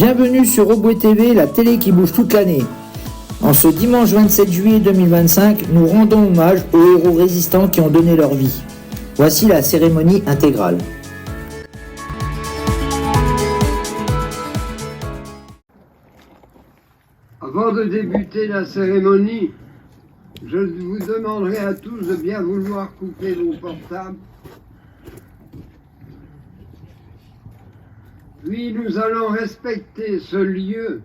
Bienvenue sur Oboué TV, la télé qui bouge toute l'année. En ce dimanche 27 juillet 2025, nous rendons hommage aux héros résistants qui ont donné leur vie. Voici la cérémonie intégrale. Avant de débuter la cérémonie, je vous demanderai à tous de bien vouloir couper vos portables. Puis nous allons respecter ce lieu.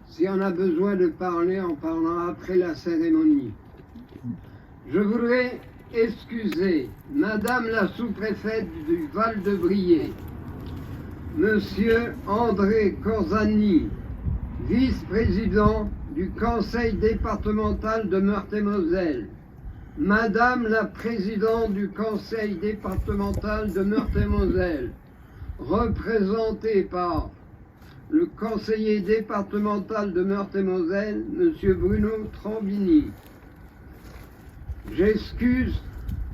Si on a besoin de parler, on parlera après la cérémonie. Je voudrais excuser Madame la sous-préfète du Val-de-Briey, Monsieur André Corzani, vice-président du Conseil départemental de Meurthe-et-Moselle, Madame la présidente du Conseil départemental de Meurthe-et-Moselle, représentée par le conseiller départemental de Meurthe-et-Moselle, Monsieur Bruno Trombini. J'excuse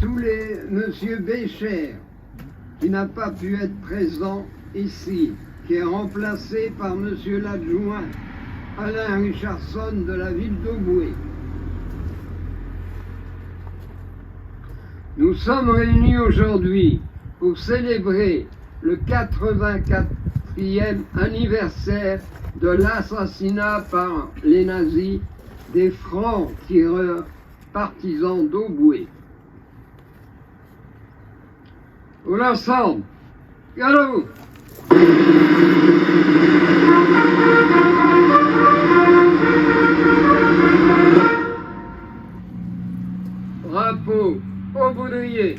tous les Monsieur Bécher, qui n'a pas pu être présent ici, qui est remplacé par Monsieur l'adjoint Alain Richardson de la ville d'Oboué. Nous sommes réunis aujourd'hui pour célébrer le 84e anniversaire de l'assassinat par les nazis des francs-tireurs partisans d'Oboué. Pour l'ensemble, galop! Drapeau Aubaudrier.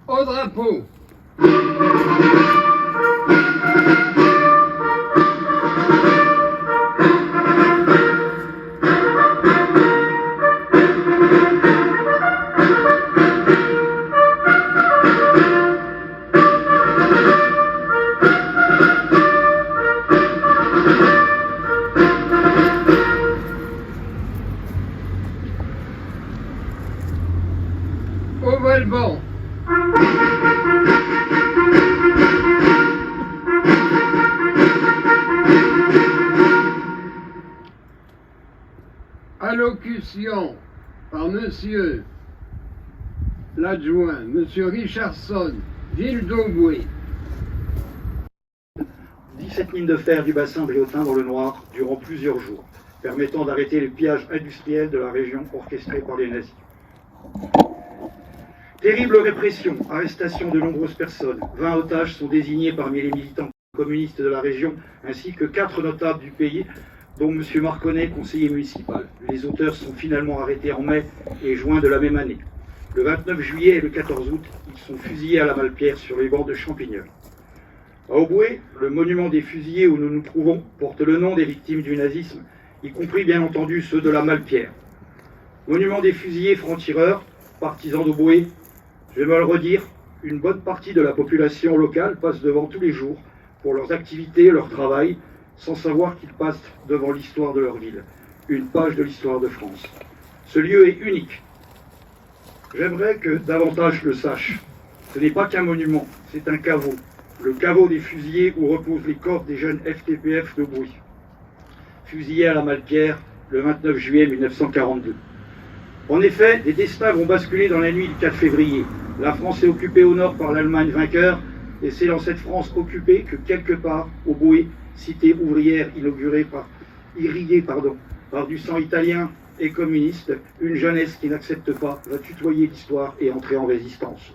Au drapeau. Au Valbon. Allocution par Monsieur l'adjoint, Monsieur Richardson, ville d'Oboué. 17 mines de fer du bassin briotain dans le noir durant plusieurs jours, permettant d'arrêter le pillage industriel de la région orchestré par les nazis. Terrible répression, arrestation de nombreuses personnes. 20 otages sont désignés parmi les militants communistes de la région, ainsi que 4 notables du pays, dont M. Marconnet, conseiller municipal. Les auteurs sont finalement arrêtés en mai et juin de la même année. Le 29 juillet et le 14 août, ils sont fusillés à la Malpierre sur les bords de Champignol. À Oboué, le monument des fusillés où nous nous trouvons porte le nom des victimes du nazisme, y compris bien entendu ceux de la Malpierre. Monument des fusillés francs-tireurs, partisans d'Oboué. Je vais me le redire, une bonne partie de la population locale passe devant tous les jours pour leurs activités, leur travail, sans savoir qu'ils passent devant l'histoire de leur ville, une page de l'histoire de France. Ce lieu est unique. J'aimerais que davantage le sachent. Ce n'est pas qu'un monument, c'est un caveau. Le caveau des fusillés où reposent les corps des jeunes FTPF de Bouy. Fusillés à la Malpierre le 29 juillet 1942. En effet, des destins vont basculer dans la nuit du 4 février. La France est occupée au nord par l'Allemagne vainqueur, et c'est dans cette France occupée que quelque part, Oboué, cité ouvrière irriguée par du sang italien et communiste, une jeunesse qui n'accepte pas va tutoyer l'histoire et entrer en résistance.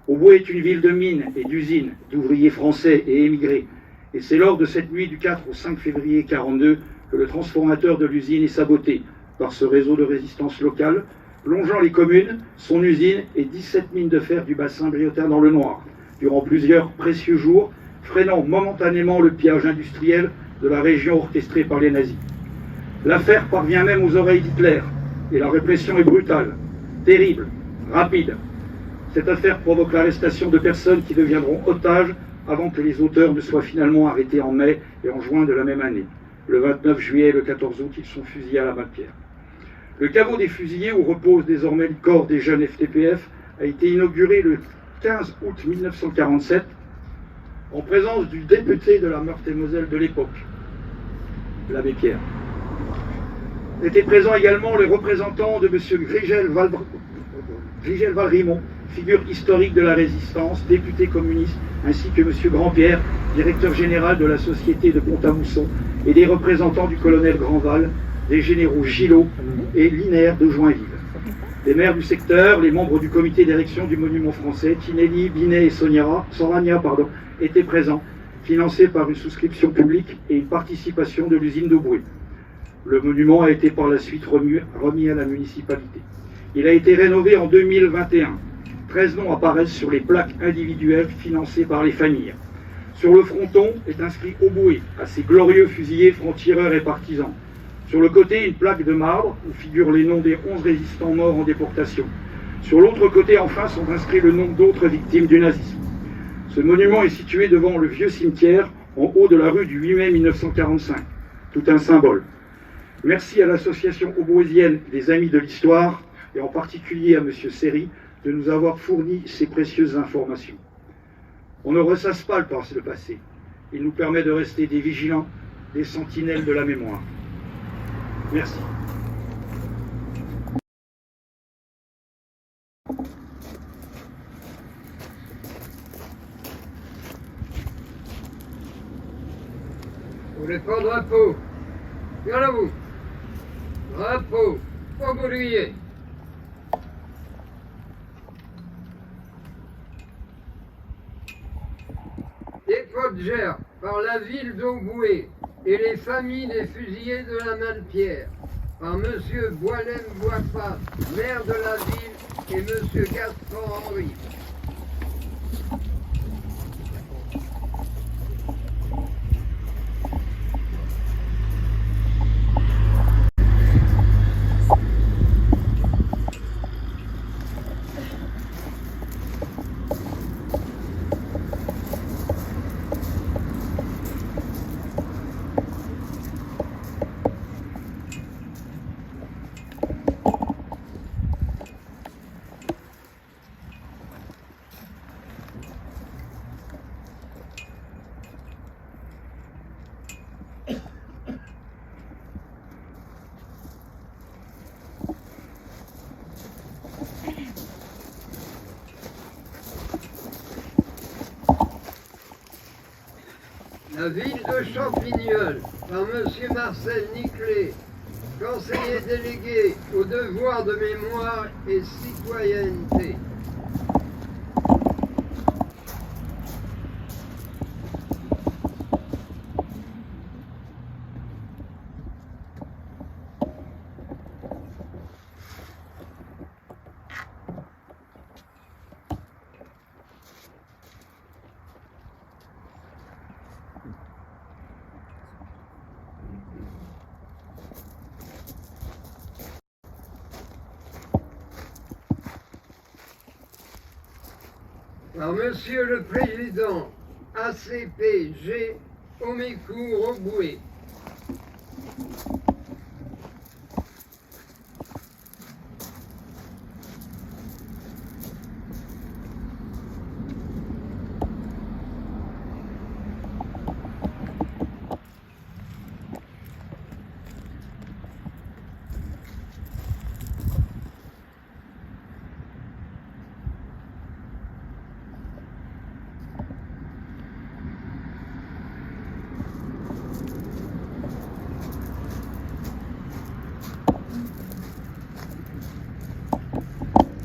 Oboué est une ville de mines et d'usines, d'ouvriers français et émigrés, et c'est lors de cette nuit du 4 au 5 février 1942 que le transformateur de l'usine est saboté par ce réseau de résistance locale, plongeant les communes, son usine et 17 mines de fer du bassin briotain dans le noir, durant plusieurs précieux jours, freinant momentanément le pillage industriel de la région orchestrée par les nazis. L'affaire parvient même aux oreilles d'Hitler, et la répression est brutale, terrible, rapide. Cette affaire provoque l'arrestation de personnes qui deviendront otages avant que les auteurs ne soient finalement arrêtés en mai et en juin de la même année. Le 29 juillet et le 14 août, ils sont fusillés à la Malpierre. Le caveau des fusillés, où repose désormais le corps des jeunes FTPF, a été inauguré le 15 août 1947 en présence du député de la Meurthe-et-Moselle de l'époque, l'abbé Pierre. Étaient présents également les représentants de M. Grigel Valrimont, figure historique de la résistance, député communiste, ainsi que M. Grandpierre, directeur général de la société de Pont-à-Mousson, et des représentants du colonel Grandval, des généraux Gillot et Linaire de Joinville. Les maires du secteur, les membres du comité d'érection du monument français, Tinelli, Binet et Soragna, étaient présents, financés par une souscription publique et une participation de l'usine d'Auboué. Le monument a été par la suite remis à la municipalité. Il a été rénové en 2021. 13 noms apparaissent sur les plaques individuelles financées par les familles. Sur le fronton est inscrit Auboué, à ces glorieux fusillés, francs-tireurs et partisans. Sur le côté, une plaque de marbre où figurent les noms des 11 résistants morts en déportation. Sur l'autre côté, enfin, sont inscrits le nom d'autres victimes du nazisme. Ce monument est situé devant le vieux cimetière, en haut de la rue du 8 mai 1945. Tout un symbole. Merci à l'association aubouésienne des Amis de l'Histoire, et en particulier à M. Seri, de nous avoir fourni ces précieuses informations. On ne ressasse pas le passé. Il nous permet de rester des vigilants, des sentinelles de la mémoire. Merci. Pour les ports drapeau, vers à vous. Drapeau, au boulier. Dépôt de Gers par la ville d'Auboué et les familles des fusillés de la Malpierre, par M. Boilem-Boifat, maire de la ville, et M. Gaston Henry. La ville de Champignol, par M. Marcel Niclé, conseiller délégué aux devoirs de mémoire et citoyenneté. Par Monsieur le Président, ACPG, Omécourt-Auboué.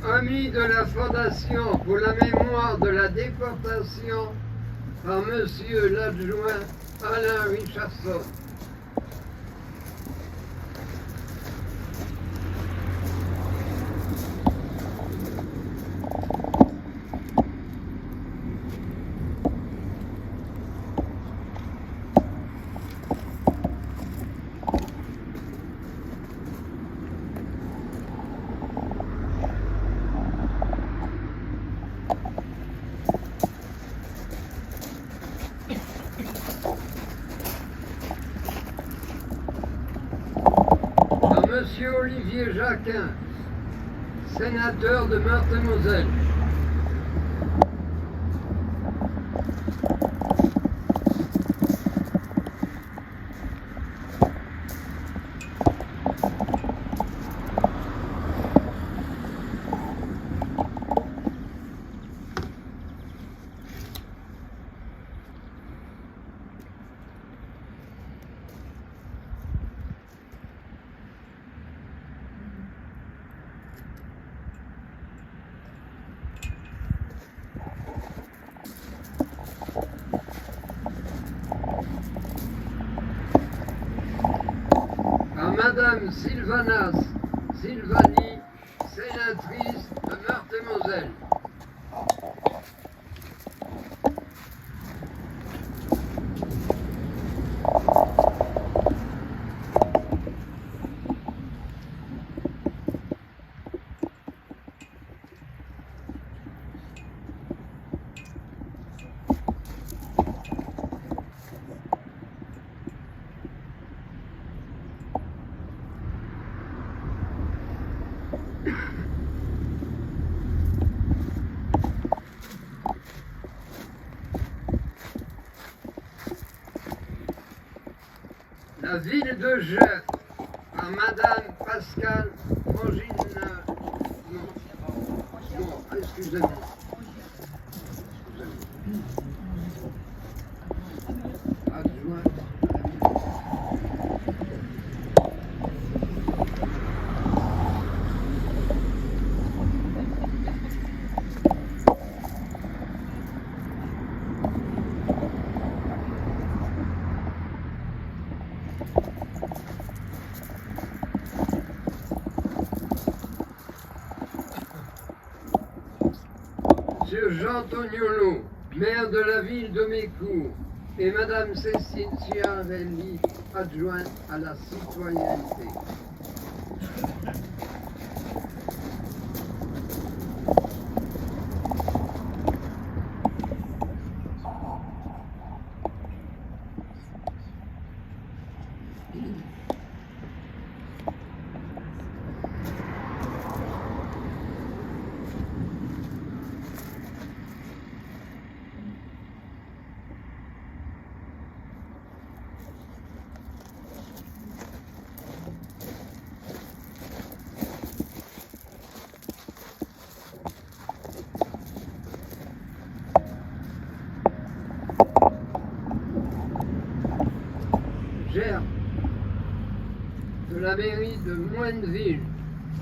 Amis de la Fondation pour la mémoire de la déportation, par Monsieur l'adjoint Alain Richardson. Monsieur Olivier Jacquin, sénateur de Meurthe-et-Moselle. À Madame Sylvanie, sénatrice de Meurthe-et-Moselle. La ville de Gers, par Madame Pascale Frangine. Non, excusez-moi. Adjointe. Monsieur Jean Tognolo, maire de la ville de Mécourt, et Madame Cécile Chiarelli, adjointe à la citoyenneté. Gers, de la mairie de Moineville,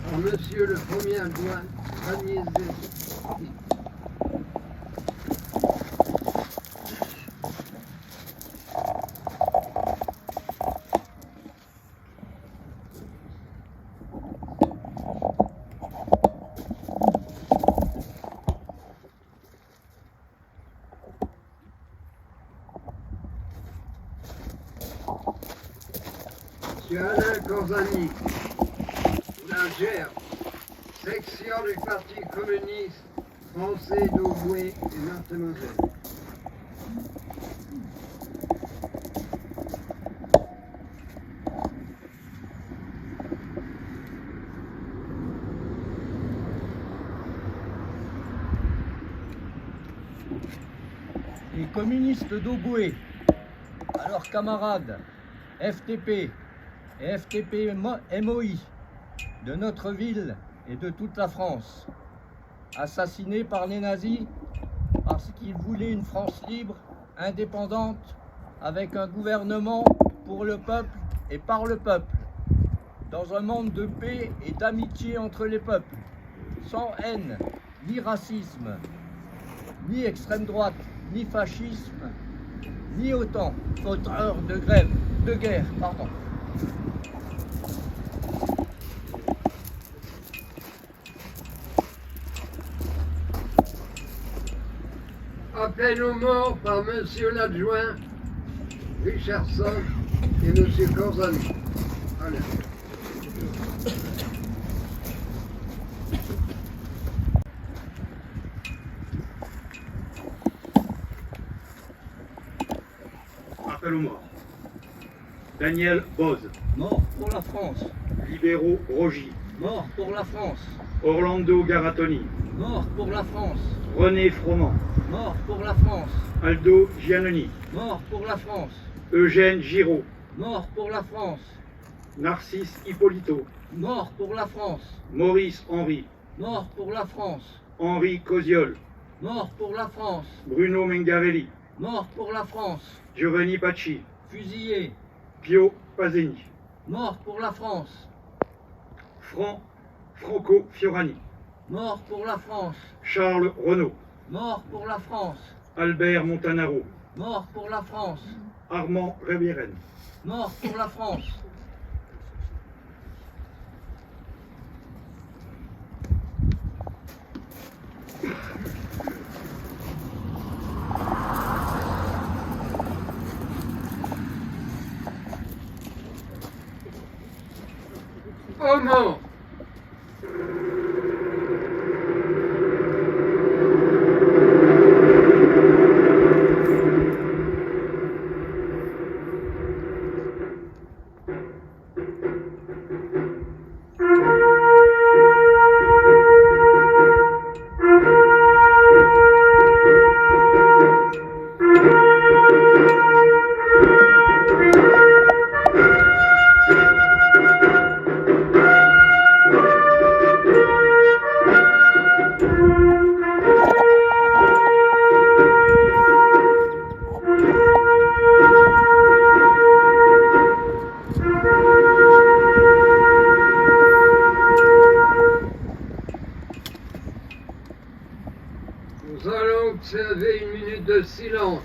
par Monsieur le Premier adjoint, Agnès Zé. Monsieur Alain Corzani, la Gers, section du Parti communiste français d'Auboué et Meurthe-et-Moselle. Les communistes d'Auboué, à leurs camarades FTP et FTP MOI de notre ville et de toute la France, assassinés par les nazis parce qu'ils voulaient une France libre, indépendante, avec un gouvernement pour le peuple et par le peuple, dans un monde de paix et d'amitié entre les peuples, sans haine, ni racisme, ni extrême droite, ni fascisme, ni autant auteur de guerre, pardon. Appel aux morts par Monsieur l'adjoint Richardson et Monsieur Corzani. Allez. Appel aux morts. Daniel Boz. Mort pour la France. Libéraux Rogy. Mort pour la France. Orlando Garatoni. Mort pour la France. René Froment. Mort pour la France. Aldo Giannoni. Mort pour la France. Eugène Giraud. Mort pour la France. Narcisse Hippolito. Mort pour la France. Maurice Henry. Mort pour la France. Henri Cosiol. Mort pour la France. Bruno Mengarelli. Mort pour la France. Giovanni Pacci. Fusillé. Pio Paseni. Mort pour la France. Franco Fiorani. Mort pour la France. Charles Renaud. Mort pour la France. Albert Montanaro. Mort pour la France. Armand Révéren. Mort pour la France. Au mort. Nous allons observer une minute de silence.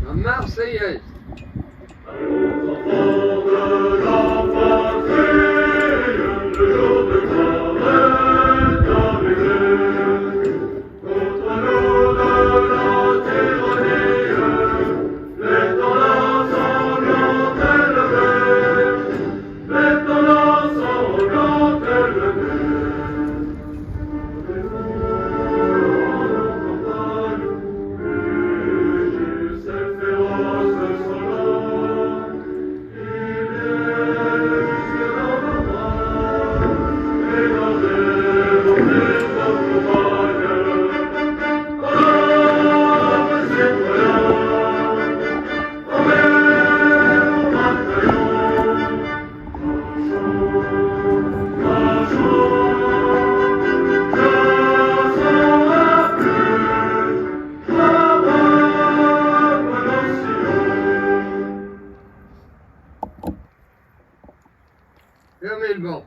La Marseillaise. Fermez le banc.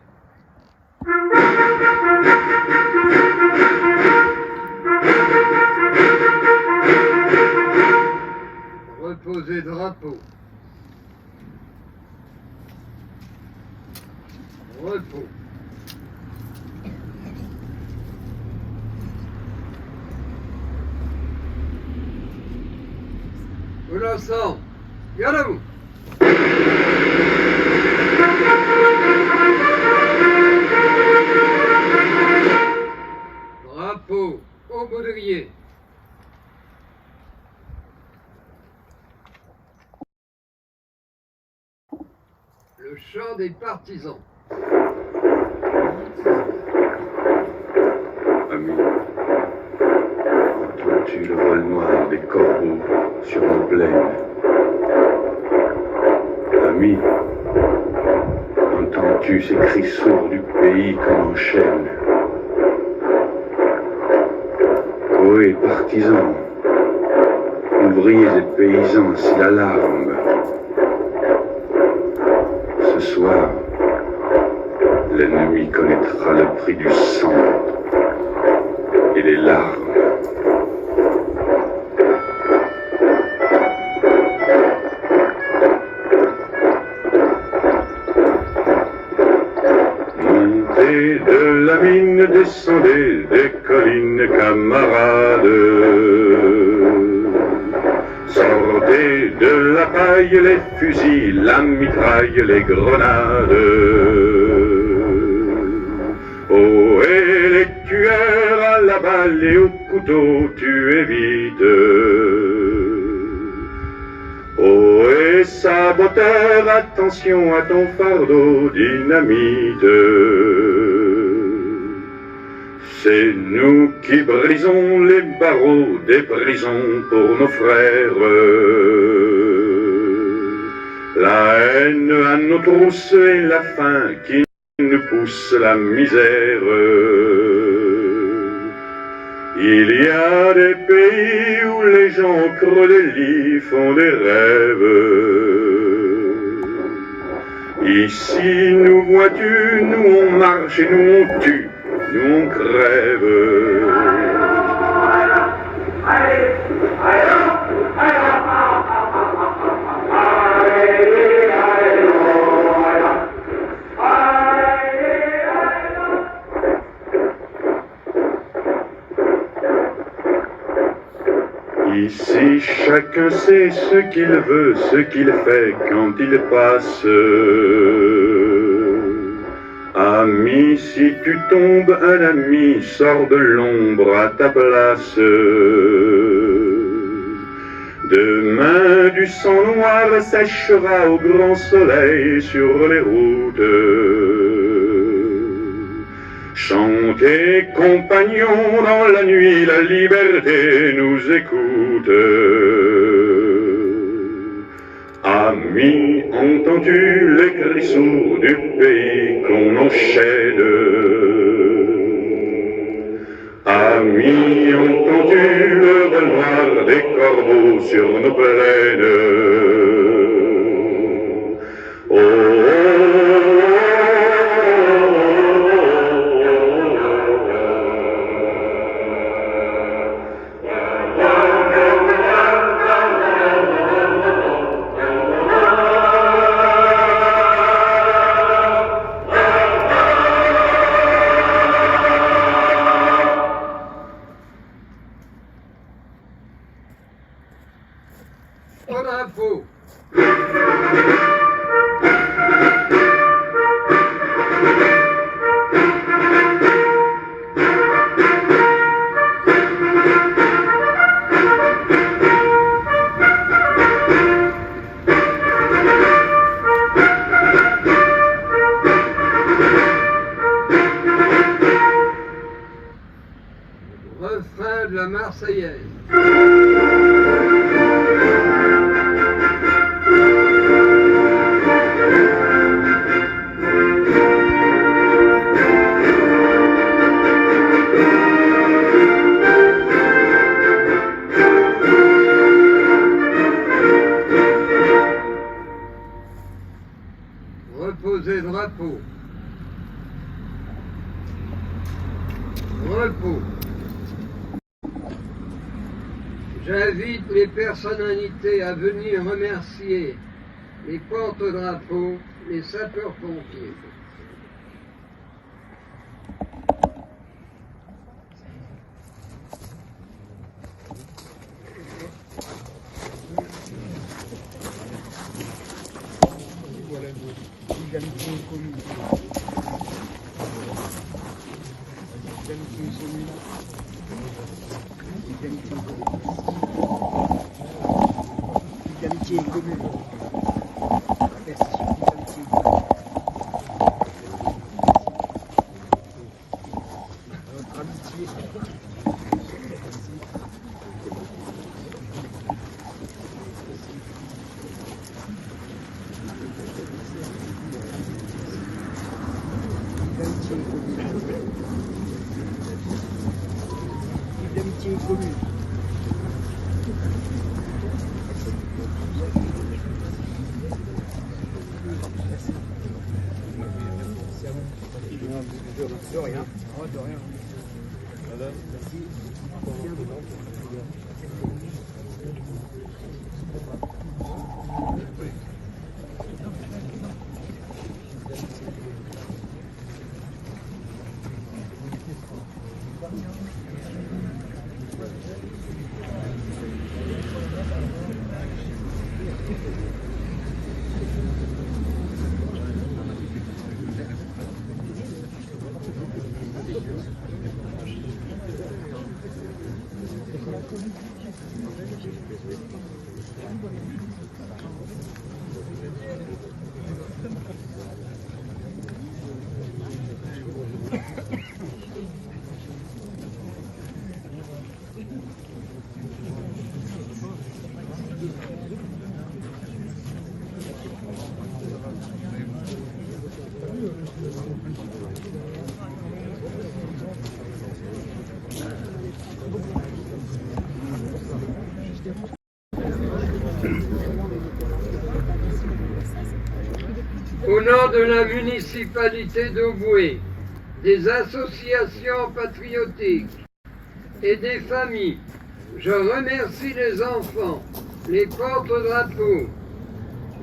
Reposez drapeau. Repos. Tout l'ensemble. Garde à vous. Drapeau au baudrier. Le chant des partisans. Ami, entends-tu le vol noir des corbeaux sur nos plaines? Ami, entends-tu ces cris sourds du pays qu'on enchaîne? Ohé, partisans, ouvriers et paysans, si l'alarme. Ce soir, l'ennemi connaîtra le prix du sang et les larmes. Montez de la mine, descendez des collines, camarades. Sortez de la paille les fusils, la mitraille, les grenades. Oh, et les tueurs à la balle et au couteau, tu évites. Oh, et saboteur, attention à ton fardeau, dynamite. C'est nous qui brisons les barreaux des prisons pour nos frères. La haine à nos trousses et la faim qui nous pousse la misère. Il y a des pays où les gens au creux des lits font des rêves. Ici, nous vois-tu, nous on marche et nous on tue, nous on crève. Ici, chacun sait ce qu'il veut, ce qu'il fait quand il passe. Ami, si tu tombes, un ami sort de l'ombre à ta place. Demain, du sang noir séchera au grand soleil sur les routes. Chantez, compagnons, dans la nuit, la liberté nous écoute. Amis, entends-tu les cris sourds du pays qu'on enchaîne? Amis, entends-tu le noir des corbeaux sur nos plaines? Oh, oh, Au drapeau. Refrain de la Marseillaise. Reposez drapeau. Repos. J'invite les personnalités à venir remercier les porte-drapeaux, les sapeurs-pompiers. De rien. De rien. Merci. Au nom de la municipalité d'Auboué, des associations patriotiques et des familles, je remercie les enfants, les porte-drapeaux,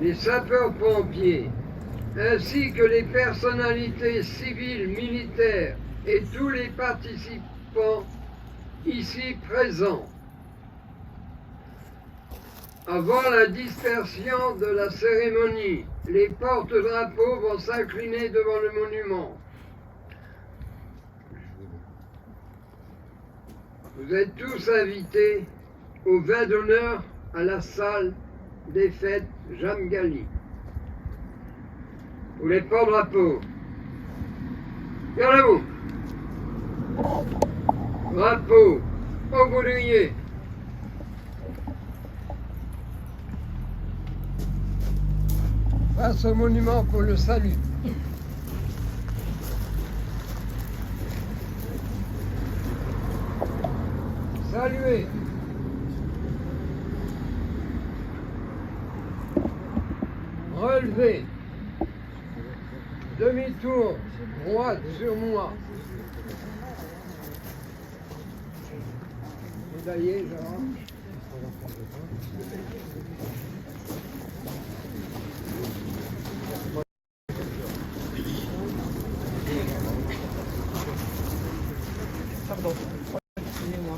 les sapeurs-pompiers, ainsi que les personnalités civiles, militaires et tous les participants ici présents. Avant la dispersion de la cérémonie, les porte-drapeaux vont s'incliner devant le monument. Vous êtes tous invités au vin d'honneur à la salle des fêtes Jamgali. Ou les porte-drapeaux. Regardez-vous. Drapeau au boulier. Face au monument pour le salut. Saluez. Relevez. Demi-tour, droite sur moi. Médaillé, genre. Pardon. Excusez-moi.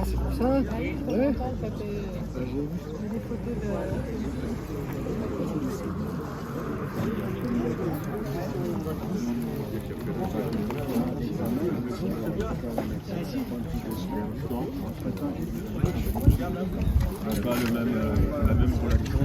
C'est pour ça. Ouais. Pas la même relation.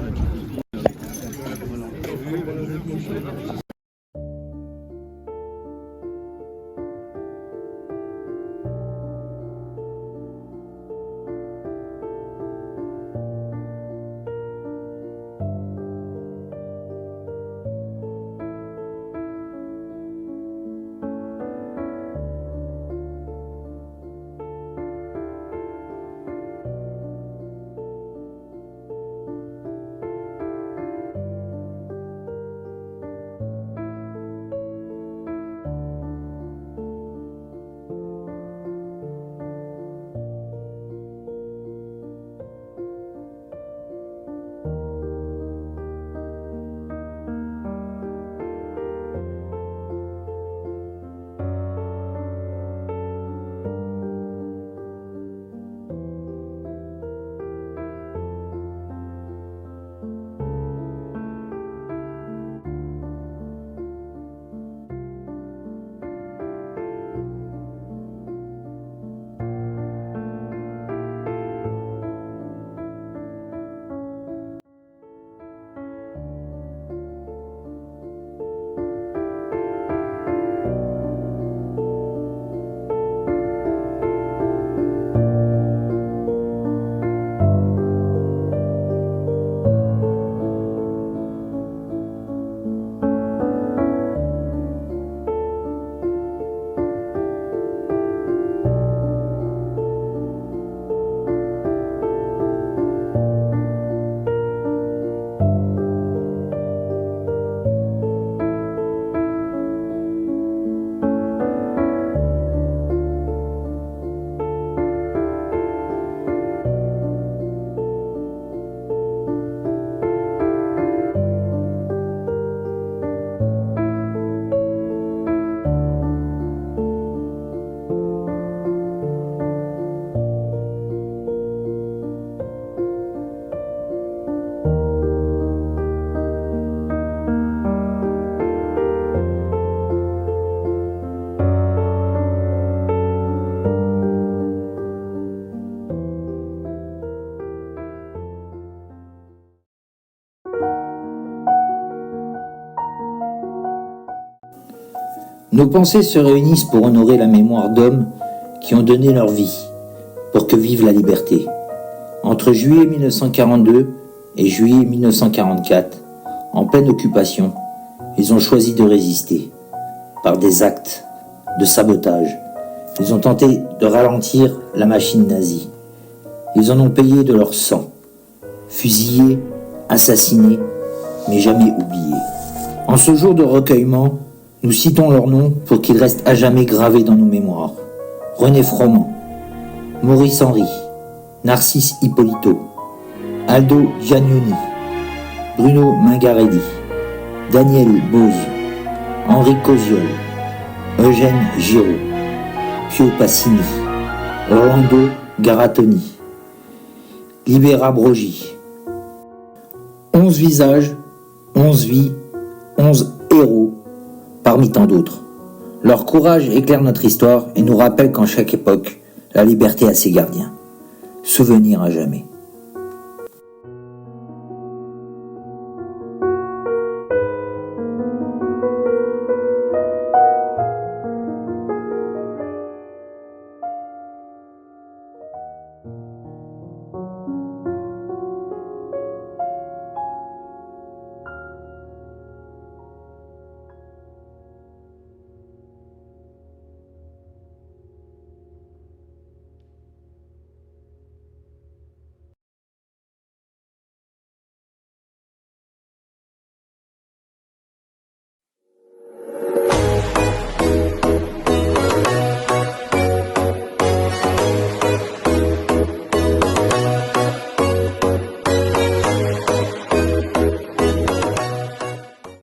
Nos pensées se réunissent pour honorer la mémoire d'hommes qui ont donné leur vie pour que vive la liberté. Entre juillet 1942 et juillet 1944, en pleine occupation, ils ont choisi de résister. Par des actes de sabotage, ils ont tenté de ralentir la machine nazie. Ils en ont payé de leur sang. Fusillés, assassinés, mais jamais oubliés. En ce jour de recueillement, nous citons leurs noms pour qu'ils restent à jamais gravés dans nos mémoires. René Froment, Maurice Henry, Narcisse Hippolito, Aldo Giannoni, Bruno Mingarelli, Daniel Boz, Henri Cosiol, Eugène Giraud, Pio Passini, Orlando Garatoni, Libera Brogi. 11 visages, 11 vies, 11 héros, parmi tant d'autres. Leur courage éclaire notre histoire et nous rappelle qu'en chaque époque, la liberté a ses gardiens. Souvenir à jamais.